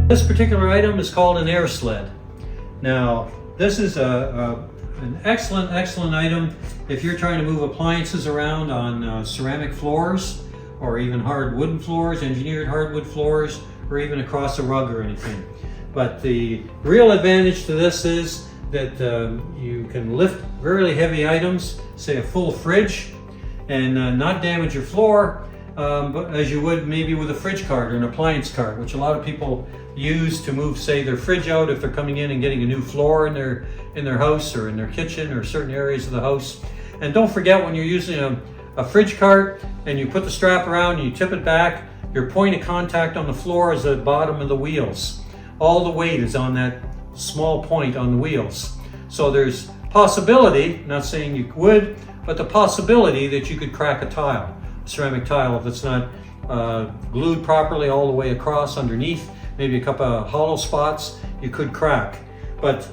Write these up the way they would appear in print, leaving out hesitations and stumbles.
This particular item is called an air sled. Now, this is an excellent item if you're trying to move appliances around on ceramic floors, or even hard wooden floors, engineered hardwood floors, or even across a rug or anything. But the real advantage to this is that you can lift very heavy items, say a full fridge, and not damage your floor, but as you would maybe with a fridge cart or an appliance cart, which a lot of people use to move, say, their fridge out if they're coming in and getting a new floor in their house or in their kitchen or certain areas of the house. And don't forget, when you're using a fridge cart and you put the strap around and you tip it back, your point of contact on the floor is the bottom of the wheels. All the weight is on that small point on the wheels. So there's possibility, not saying you would, but the possibility that you could crack a tile, a ceramic tile, if it's not glued properly all the way across underneath, maybe a couple of hollow spots, you could crack. But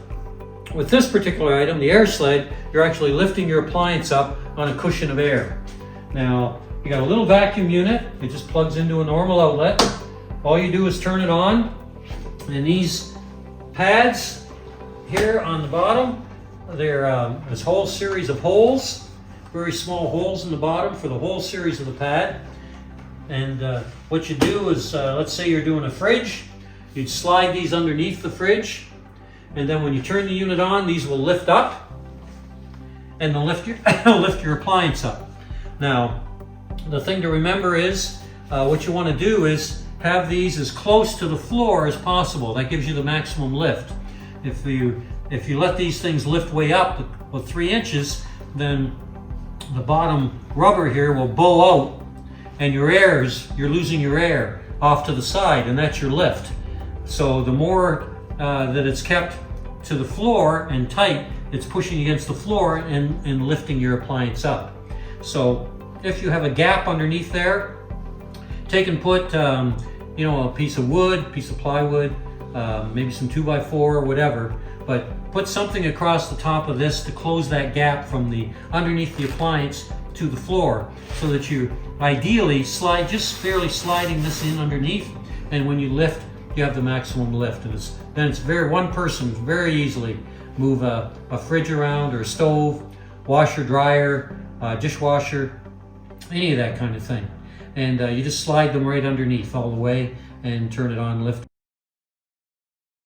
with this particular item, the air sled, you're actually lifting your appliance up on a cushion of air. Now, you got a little vacuum unit. It just plugs into a normal outlet. All you do is turn it on, and these pads here on the bottom, they're this whole series of holes, very small holes in the bottom for the whole series of the pad. And what you do is, let's say you're doing a fridge, you'd slide these underneath the fridge, and then when you turn the unit on, these will lift up, and they'll lift your appliance up. Now, the thing to remember is, what you want to do is have these as close to the floor as possible. That gives you the maximum lift. If you let these things lift way up, with 3 inches, then the bottom rubber here will bow out, and you're losing your air off to the side, and that's your lift. So the more that it's kept to the floor and tight, it's pushing against the floor and lifting your appliance up. So if you have a gap underneath there, take and put a piece of wood, piece of plywood, maybe some 2x4 or whatever, but put something across the top of this to close that gap from underneath the appliance to the floor, so that you ideally just barely sliding this in underneath, and when you lift, you have the maximum lift. And then one person very easily move a fridge around, or a stove, washer, dryer, dishwasher, any of that kind of thing. And you just slide them right underneath all the way and turn it on, lift.